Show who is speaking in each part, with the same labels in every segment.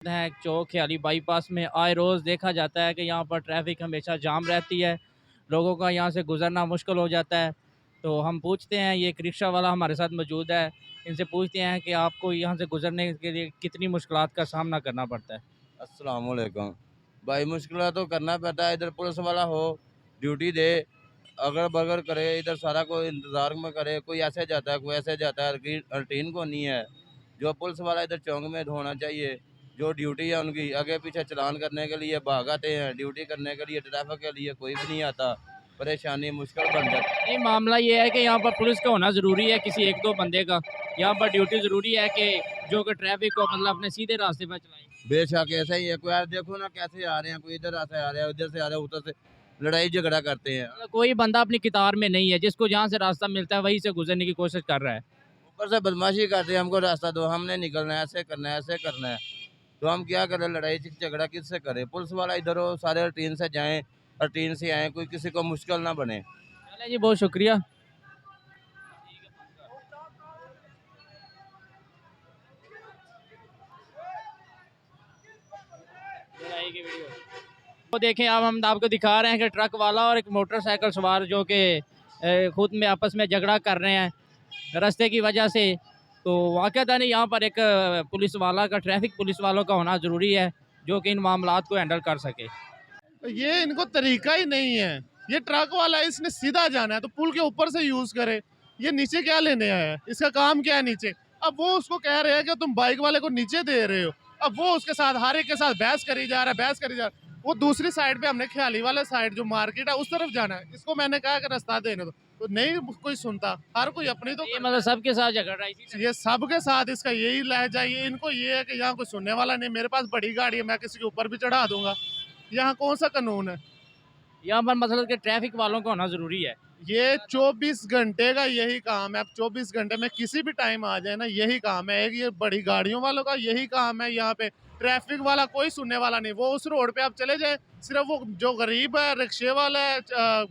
Speaker 1: है चौक है अली बाईपास में, आए रोज़ देखा जाता है कि यहाँ पर ट्रैफिक हमेशा जाम रहती है, लोगों का यहाँ से गुजरना मुश्किल हो जाता है। तो हम पूछते हैं, ये एक रिक्शा वाला हमारे साथ मौजूद है, इनसे पूछते हैं कि आपको यहाँ से गुजरने के लिए कितनी मुश्किलात का सामना करना पड़ता है।
Speaker 2: अस्सलाम वालेकुम। भाई मुश्किल तो करना पड़ता है, इधर पुलिस वाला हो, ड्यूटी दे, अगर बगर करे, इधर सारा कोई इंतज़ार में करे, कोई ऐसे जाता है, कोई ऐसे जाता है, रूटीन को नहीं है। जो पुलिस वाला इधर चौक में होना चाहिए, जो ड्यूटी है उनकी, आगे पीछे चलान करने के लिए भाग आते हैं, ड्यूटी करने के लिए, ट्रैफिक के लिए कोई भी नहीं आता, परेशानी मुश्किल बन जाती है।
Speaker 1: नहीं, मामला ये है कि यहाँ पर पुलिस का होना ज़रूरी है, किसी एक दो बंदे का। यहाँ पर ड्यूटी ज़रूरी है कि जो कि ट्रैफिक को मतलब अपने सीधे रास्ते पर चलाएँ।
Speaker 2: बेशक ऐसा ही है, कोई यार देखो ना कैसे आ रहे हैं, कोई इधर से आ रहा है, उधर से आ रहा है, उधर से लड़ाई झगड़ा करते हैं।
Speaker 1: मतलब कोई बंदा अपनी कितार में नहीं है, जिसको जहाँ से रास्ता मिलता है वहीं से गुजरने की कोशिश कर रहा है।
Speaker 2: ऊपर से बदमाशी करते हैं, हमको रास्ता दो, हमने निकलना है, ऐसे करना है, ऐसे करना है। तो हम क्या करें, लड़ाई झगड़ा किससे करें? पुलिस वाला इधर हो, सारे रूटीन से जाएं, रूटीन से आएं, कोई किसी को मुश्किल ना बने।
Speaker 1: चलें जी, बहुत शुक्रिया। तो देखें, अब हम आपको दिखा रहे हैं कि ट्रक वाला और एक मोटरसाइकिल सवार जो कि खुद में आपस में झगड़ा कर रहे हैं रास्ते की वजह से। तो वाक़ई यहाँ पर एक पुलिस वाला का, ट्रैफिक पुलिस वालों का होना ज़रूरी है, जो कि इन मामलात को हैंडल कर सके।
Speaker 3: ये इनको तरीका ही नहीं है। ये ट्रक वाला है, इसने सीधा जाना है तो पुल के ऊपर से यूज करे। ये नीचे क्या लेने आया है, इसका काम क्या है नीचे। अब वो उसको कह रहे हैं कि तुम बाइक वाले को नीचे दे रहे हो, अब वो उसके साथ हर एक के साथ बहस करी जा रहा है, बहस करी जा रहा है। वो दूसरी साइड पे, हमने ख्याली वाला साइड जो मार्केट है उस तरफ जाना है, इसको मैंने कहा कि रास्ता देने दो, तो नहीं कोई सुनता, हर कोई अपनी तो
Speaker 1: ये मतलब सबके साथ झगड़ रहा है इसी
Speaker 3: ये सबके साथ इसका यही लहजा। ये इनको ये है कि यहाँ कोई सुनने वाला नहीं, मेरे पास बड़ी गाड़ी है, मैं किसी के ऊपर भी चढ़ा दूंगा। यहाँ कौन सा कानून है?
Speaker 1: यहाँ पर मतलब कि ट्रैफिक वालों का होना ज़रूरी है।
Speaker 3: ये 24 घंटे का यही काम है। अब 24 घंटे में किसी भी टाइम आ जाए ना, यही काम है। एक ये बड़ी गाड़ियों वालों का यही काम है। यहाँ पे ट्रैफिक वाला कोई सुनने वाला नहीं। वो उस रोड पे आप चले जाए, सिर्फ वो जो गरीब है, रिक्शे वाला है,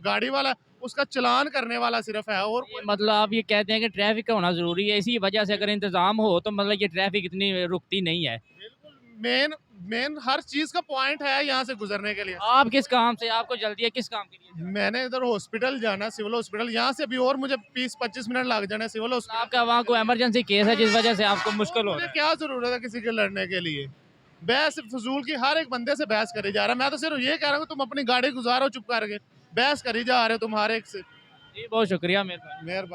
Speaker 3: गाड़ी वाला है, उसका चलान करने वाला सिर्फ है। और
Speaker 1: ये मतलब आप ये कहते हैं कि ट्रैफिक का होना ज़रूरी है, इसी वजह से अगर इंतज़ाम हो तो मतलब ये ट्रैफिक इतनी रुकती नहीं है।
Speaker 3: बिल्कुल मेन मेन हर चीज का पॉइंट है यहाँ से गुजरने के लिए।
Speaker 1: आप किस काम से, आपको जल्दी है किस काम के लिए?
Speaker 3: मैंने इधर हॉस्पिटल जाना, सिविल हॉस्पिटल, यहाँ से भी और मुझे 20-25 मिनट लग जाना है सिविल हॉस्पिटल।
Speaker 1: आपका वहाँ कोई इमरजेंसी केस है जिस वजह से आपको मुश्किल हो
Speaker 3: मुझे
Speaker 1: रहा है?
Speaker 3: क्या जरूरत है किसी के लड़ने के लिए? बहस फजूल की, हर एक बंदे से बहस करी जा रहा है। मैं तो सिर्फ ये कह रहा हूँ तुम अपनी गाड़ी गुजारो चुप करके, बहस करी जा रहे हो तुम हर एक से।
Speaker 1: जी, बहुत शुक्रिया, मेहरबानी।
Speaker 3: मेहरबानी।